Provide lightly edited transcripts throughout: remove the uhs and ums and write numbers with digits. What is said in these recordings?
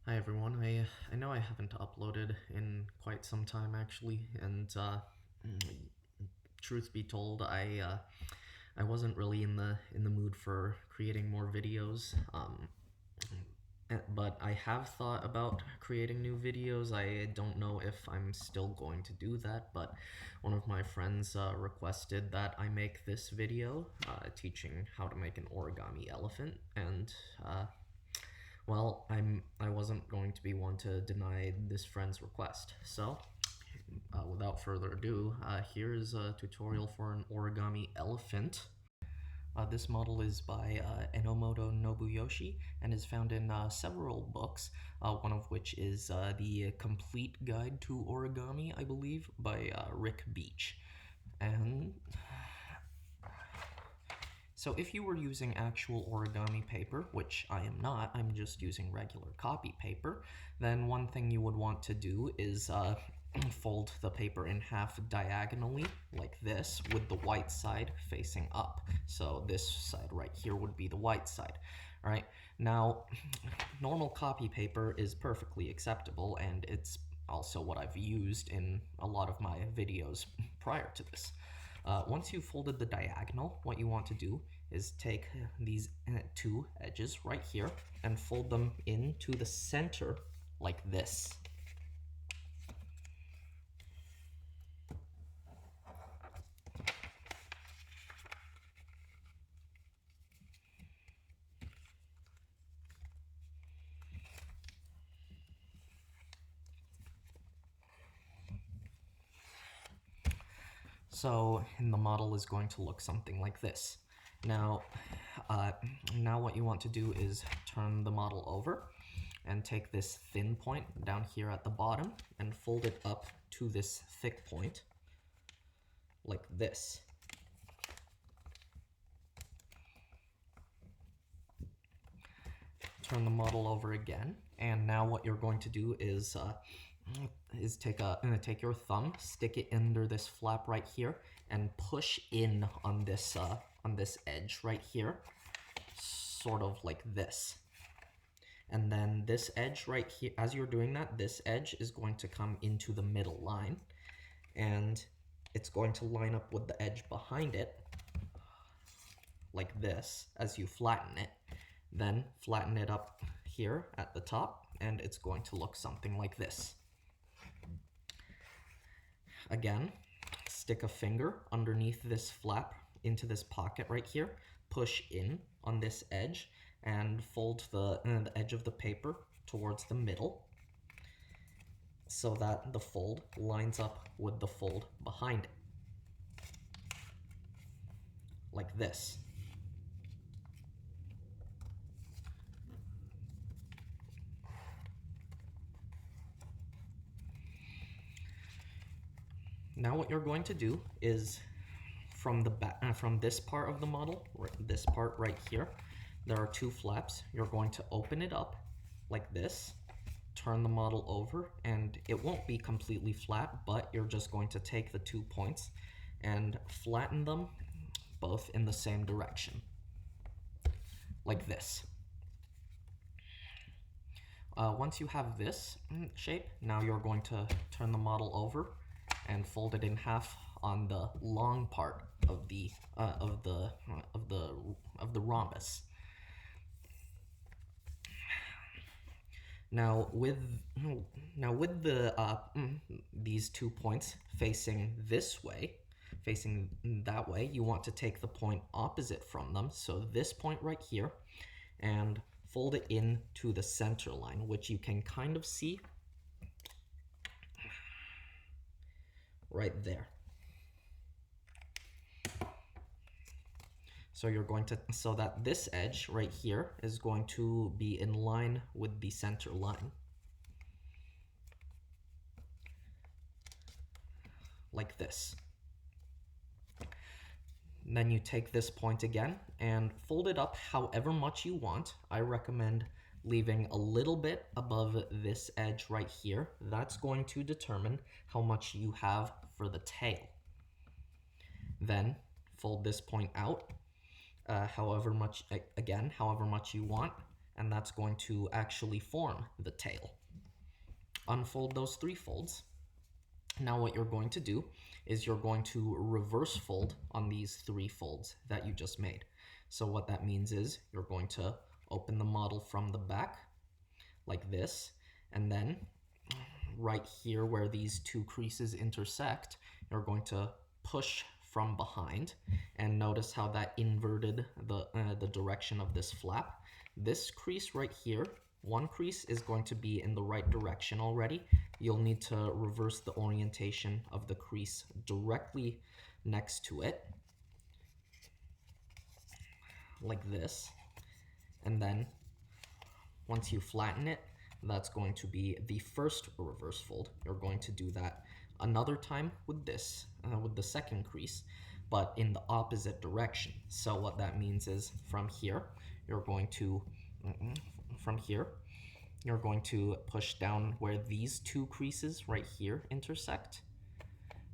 Hi everyone. I know I haven't uploaded in quite some time actually, and truth be told, I wasn't really in the mood for creating more videos. But I have thought about creating new videos. I don't know if I'm still going to do that, but one of my friends requested that I make this video teaching how to make an origami elephant, and well, I wasn't going to be one to deny this friend's request. So, without further ado, here's a tutorial for an origami elephant. This model is by Enomoto Nobuyoshi and is found in several books, one of which is The Complete Guide to Origami, I believe, by Rick Beach. And so if you were using actual origami paper, which I am not, I'm just using regular copy paper, then one thing you would want to do is fold the paper in half diagonally, like this, with the white side facing up. So this side right here would be the white side. All right, now normal copy paper is perfectly acceptable, and it's also what I've used in a lot of my videos prior to this. Once you've folded the diagonal, what you want to do is take these two edges right here and fold them into the center like this. So the model is going to look something like this. Now, now what you want to do is turn the model over and take this thin point down here at the bottom and fold it up to this thick point like this. Turn the model over again, and now what you're going to do is take your thumb, stick it under this flap right here, and push in on this edge right here, sort of like this. And then this edge right here, as you're doing that, this edge is going to come into the middle line, and it's going to line up with the edge behind it, like this, as you flatten it. Then flatten it up here at the top, and it's going to look something like this. Again, stick a finger underneath this flap into this pocket right here, push in on this edge, and fold the edge of the paper towards the middle so that the fold lines up with the fold behind it, like this. Now what you're going to do is from this part of the model, this part right here, there are two flaps. You're going to open it up like this, turn the model over, and it won't be completely flat, but you're just going to take the 2 points and flatten them both in the same direction, like this. Once you have this shape, now you're going to turn the model over and fold it in half on the long part of the rhombus. Now with these 2 points facing this way, facing that way, you want to take the point opposite from them, so this point right here, and fold it in to the center line, which you can kind of see right there. So you're going to, so that this edge right here is going to be in line with the center line, like this. Then you take this point again and fold it up however much you want. I recommend leaving a little bit above this edge right here. That's going to determine how much you have for the tail. Then fold this point out however much you want, and that's going to actually form the tail. Unfold those 3 folds. Now what you're going to do is you're going to reverse fold on these 3 folds that you just made. So what that means is you're going to open the model from the back like this, and then right here where these 2 creases intersect, you're going to push from behind, and notice how that inverted the direction of this flap. This crease right here, 1 crease is going to be in the right direction already. You'll need to reverse the orientation of the crease directly next to it, like this. And then once you flatten it, that's going to be the first reverse fold. You're going to do that another time with this, with the second crease, but in the opposite direction. So what that means is from here, you're going to, push down where these 2 creases right here intersect.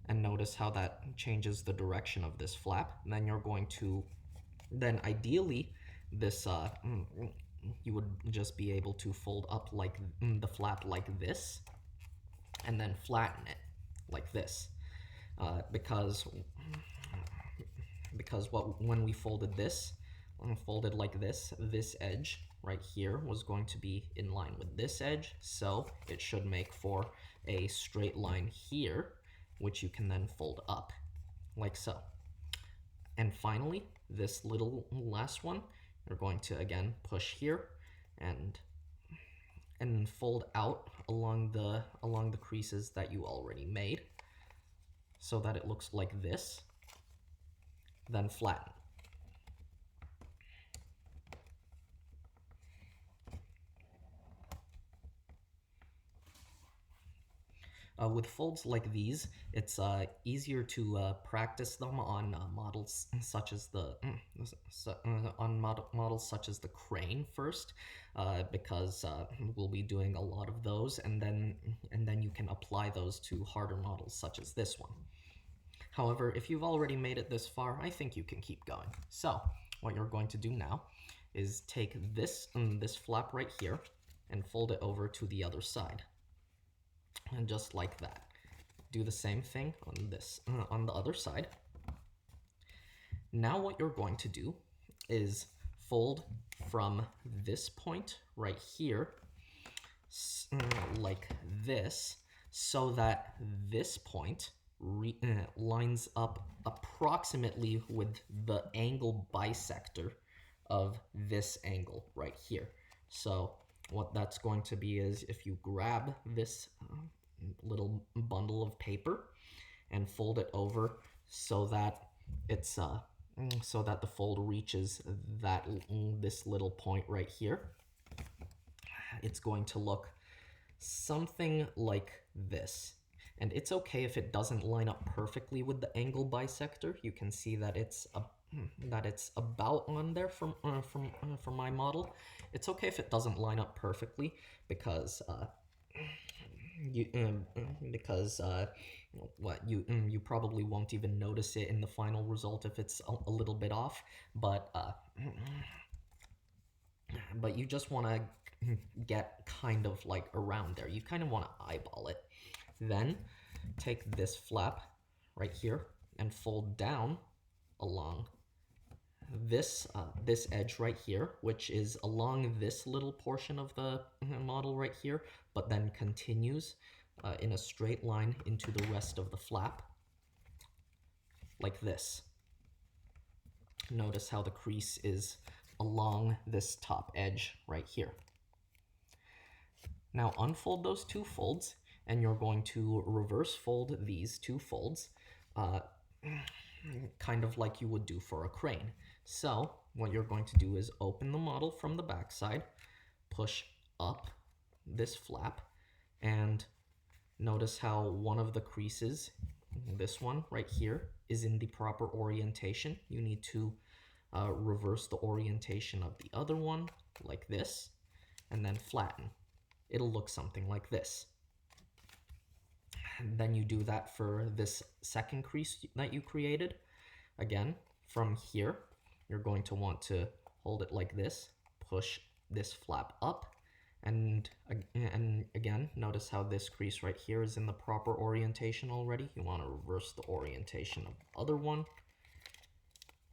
And notice how that changes the direction of this flap. And then you're going to, then ideally, this, you would just be able to fold up like the flap like this, and then flatten it like this, because when we folded this, like this, this edge right here was going to be in line with this edge, so it should make for a straight line here, which you can then fold up like so. And finally, this little last one, you're going to again push here and fold out along the creases that you already made, so that it looks like this, then flatten. With folds like these, it's easier to practice them on models such as the models such as the crane first, because we'll be doing a lot of those, and then you can apply those to harder models such as this one. However, if you've already made it this far, I think you can keep going. So what you're going to do now is take this flap right here and fold it over to the other side. And just like that. Do the same thing on the other side. Now what you're going to do is fold from this point right here, like this, so that this point lines up approximately with the angle bisector of this angle right here. So what that's going to be is, if you grab this little bundle of paper and fold it over so that it's so that the fold reaches this little point right here, it's going to look something like this. And it's okay if it doesn't line up perfectly with the angle bisector. You can see that it's about on there from my model. It's okay if it doesn't line up perfectly, because you probably won't even notice it in the final result if it's a little bit off, but you just want to get kind of like around there. You kind of want to eyeball it. Then take this flap right here and fold down along this edge right here, which is along this little portion of the model right here, but then continues in a straight line into the rest of the flap, like this. Notice how the crease is along this top edge right here. Now unfold those 2 folds, and you're going to reverse fold these 2 folds, kind of like you would do for a crane. So what you're going to do is open the model from the back side, push up this flap, and notice how one of the creases, this one right here, is in the proper orientation. You need to reverse the orientation of the other one like this, and then flatten. It'll look something like this. And then you do that for this second crease that you created. Again, from here, you're going to want to hold it like this, push this flap up, and again, notice how this crease right here is in the proper orientation already. You want to reverse the orientation of the other one,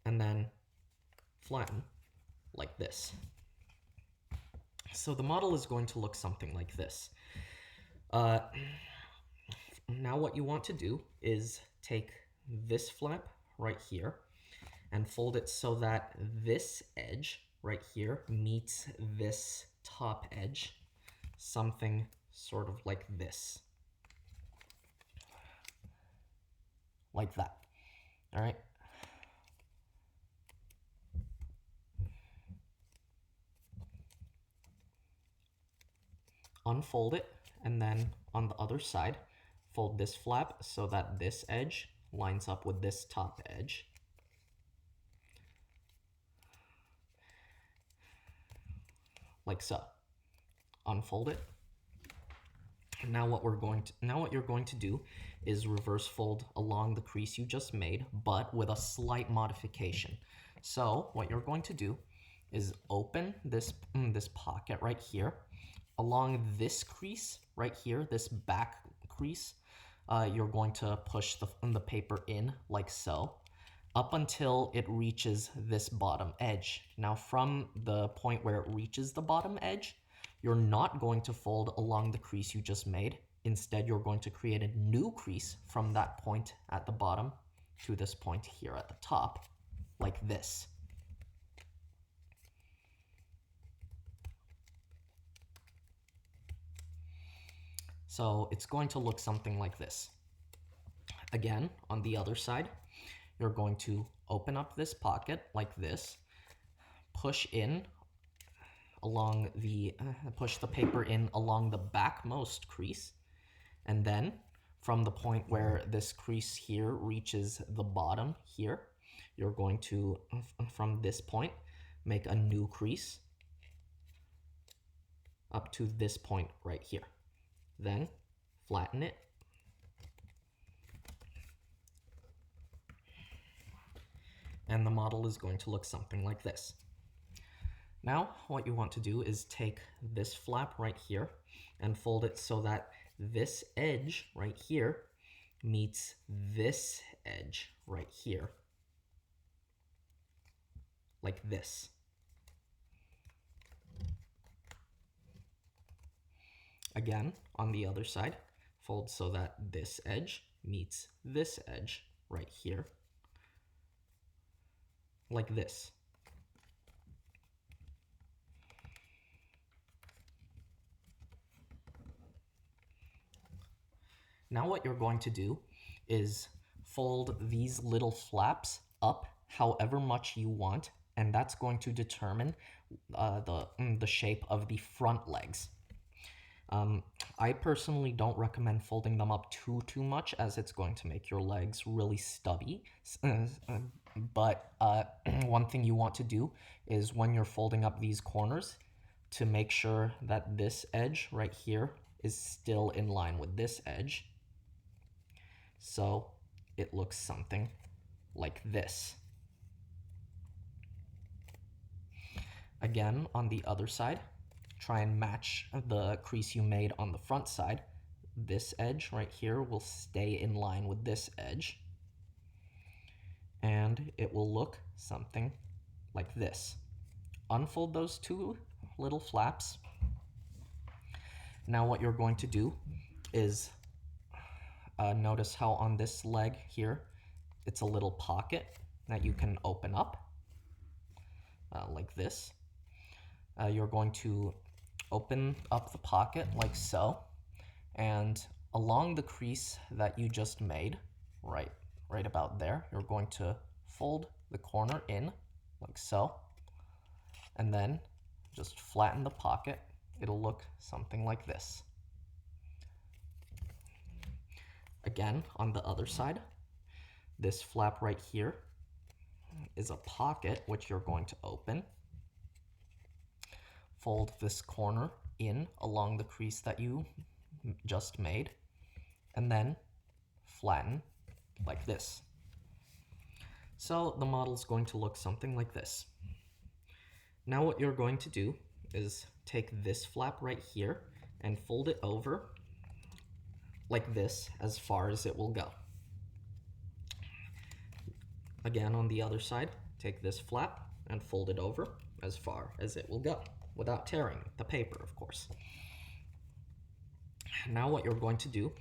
and then flatten like this. So the model is going to look something like this. Now what you want to do is take this flap right here and fold it so that this edge right here meets this top edge, something sort of like this. Like that. All right? Unfold it, and then on the other side, fold this flap so that this edge lines up with this top edge. Like so. Unfold it. Now what you're going to do is reverse fold along the crease you just made, but with a slight modification. So what you're going to do is open this pocket right here. Along this crease right here, this back crease, you're going to push the paper in like so, up until it reaches this bottom edge. Now from the point where it reaches the bottom edge, you're not going to fold along the crease you just made. Instead, you're going to create a new crease from that point at the bottom to this point here at the top, like this. So it's going to look something like this. Again, on the other side, you're going to open up this pocket like this, push the paper in along the backmost crease, and then from the point where this crease here reaches the bottom here, you're going to, from this point, make a new crease up to this point right here. Then flatten it. And the model is going to look something like this. Now, what you want to do is take this flap right here and fold it so that this edge right here meets this edge right here. Like this. Again, on the other side, fold so that this edge meets this edge right here. Like this. Now what you're going to do is fold these little flaps up however much you want, and that's going to determine the shape of the front legs. I personally don't recommend folding them up too much, as it's going to make your legs really stubby. But one thing you want to do is when you're folding up these corners, to make sure that this edge right here is still in line with this edge. So it looks something like this. Again, on the other side, try and match the crease you made on the front side. This edge right here will stay in line with this edge. And it will look something like this. Unfold those two little flaps. Now what you're going to do is notice how on this leg here, it's a little pocket that you can open up like this. You're going to open up the pocket like so, and along the crease that you just made, right about there, you're going to fold the corner in like so, and then just flatten the pocket. It'll look something like this. Again, on the other side, this flap right here is a pocket which you're going to open. Fold this corner in along the crease that you just made, and then flatten like this. So the model is going to look something like this. Now what you're going to do is take this flap right here and fold it over like this as far as it will go. Again, on the other side, take this flap and fold it over as far as it will go, without tearing the paper, of course. Now what you're going to do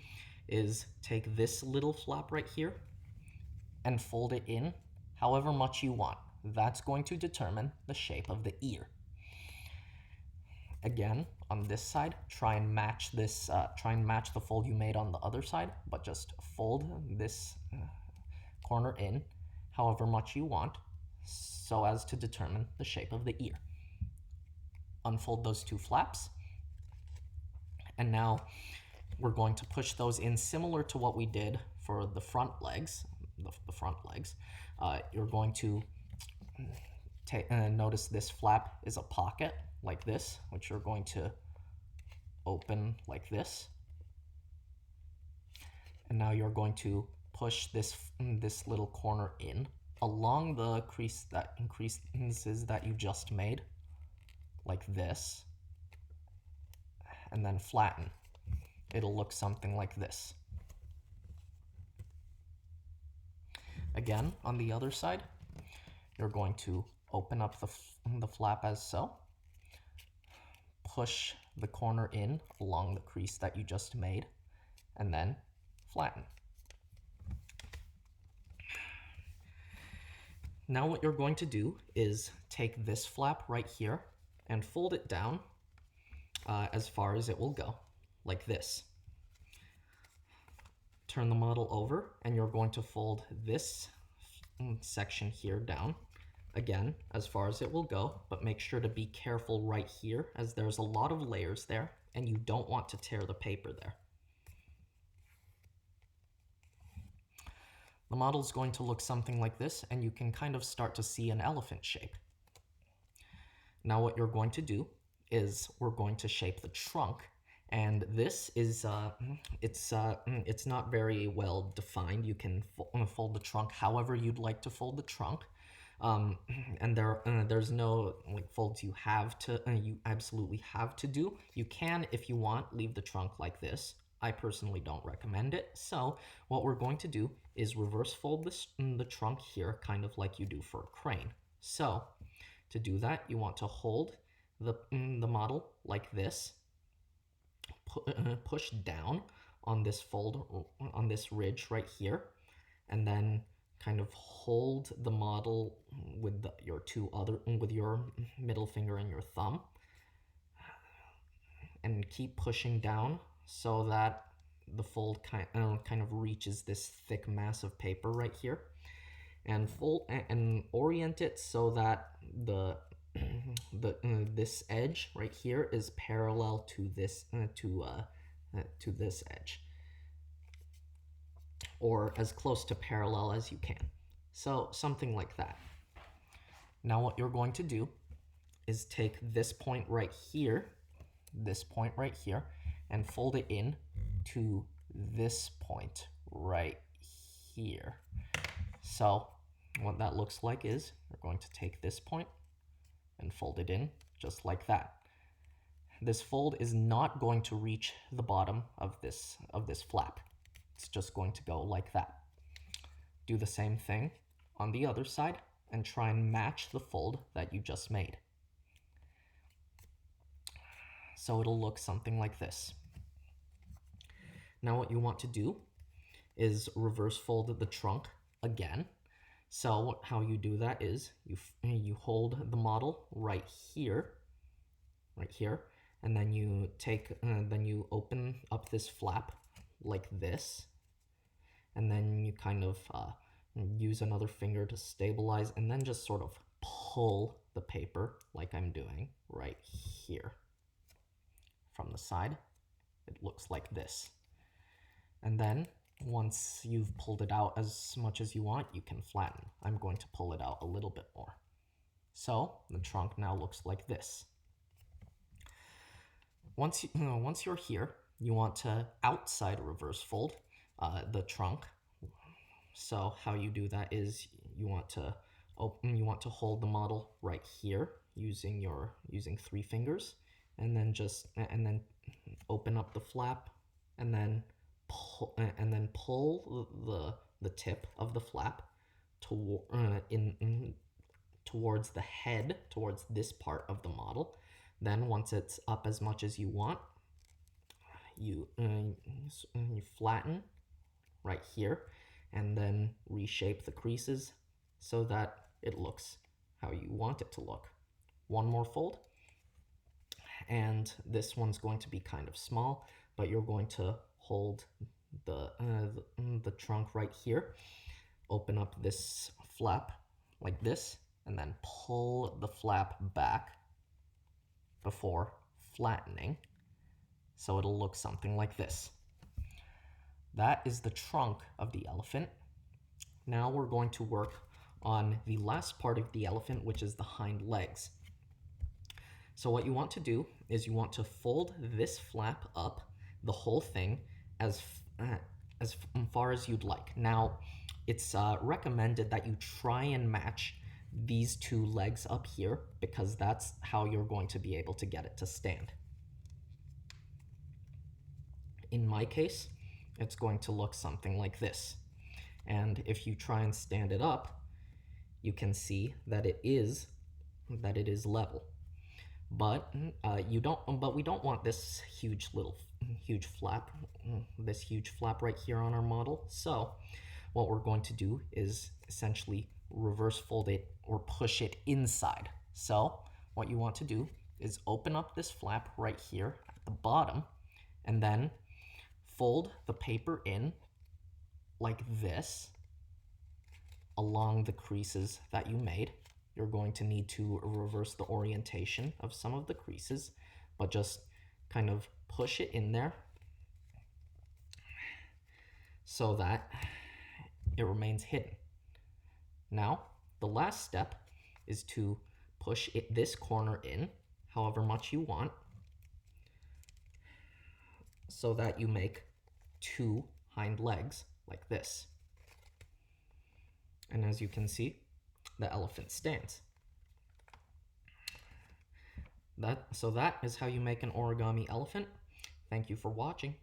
is take this little flap right here and fold it in however much you want. That's going to determine the shape of the ear. Again, on this side, try and match the fold you made on the other side, but just fold this corner in however much you want so as to determine the shape of the ear. Unfold those two flaps, and now we're going to push those in similar to what we did for the front legs. You're going to notice this flap is a pocket like this, which you're going to open like this. And now you're going to push this little corner in along the creases that you just made, like this, and then flatten. It'll look something like this. Again, on the other side, you're going to open up the flap as so, push the corner in along the crease that you just made, and then flatten. Now what you're going to do is take this flap right here and fold it down as far as it will go, like this. Turn the model over, and you're going to fold this section here down, again, as far as it will go, but make sure to be careful right here, as there's a lot of layers there, and you don't want to tear the paper there. The model is going to look something like this, and you can kind of start to see an elephant shape. Now what you're going to do is we're going to shape the trunk, and this is it's not very well defined. You can fold the trunk however you'd like to fold the trunk, and there's no like folds you absolutely have to do. You can, if you want, leave the trunk like this. I personally don't recommend it. So what we're going to do is reverse fold the trunk here, kind of like you do for a crane. So to do that, you want to hold the model like this, push down on this fold, on this ridge right here, and then kind of hold the model with with your middle finger and your thumb, and keep pushing down so that the fold kind of reaches this thick mass of paper right here, and orient it so that this edge right here is parallel to this edge, or as close to parallel as you can. So something like that. Now what you're going to do is take this point right here, and fold it in to this point right here. So what that looks like is we're going to take this point and fold it in just like that. This fold is not going to reach the bottom of this flap. It's just going to go like that. Do the same thing on the other side and try and match the fold that you just made. So it'll look something like this. Now what you want to do is reverse fold the trunk again. So how you do that is you hold the model right here, and then you open up this flap like this, and then you kind of use another finger to stabilize, and then just sort of pull the paper like I'm doing right here from the side. It looks like this. And then once you've pulled it out as much as you want, you can flatten. I'm going to pull it out a little bit more. So the trunk now looks like this. Once you're here, you want to outside reverse fold the trunk. So how you do that is you want to hold the model right here. using 3 fingers, and then open up the flap, and then pull the tip of the flap towards the head, towards this part of the model. Then once it's up as much as you want, you flatten right here, and then reshape the creases so that it looks how you want it to look. One more fold, and this one's going to be kind of small, but you're going to hold the trunk right here, open up this flap like this, and then pull the flap back before flattening, so it'll look something like this. That is the trunk of the elephant. Now we're going to work on the last part of the elephant, which is the hind legs. So what you want to do is you want to fold this flap up, the whole thing, as far as you'd like. Now, it's recommended that you try and match these 2 legs up here, because that's how you're going to be able to get it to stand. In my case, it's going to look something like this. And if you try and stand it up, you can see that it is level. But we don't want this huge flap right here on our model. So what we're going to do is essentially reverse fold it or push it inside. So what you want to do is open up this flap right here at the bottom, and then fold the paper in like this along the creases that you made. You're going to need to reverse the orientation of some of the creases, but just kind of push it in there so that it remains hidden. Now, the last step is to push this corner in however much you want, so that you make 2 hind legs like this. And as you can see, the elephant stands. So that is how you make an origami elephant. Thank you for watching.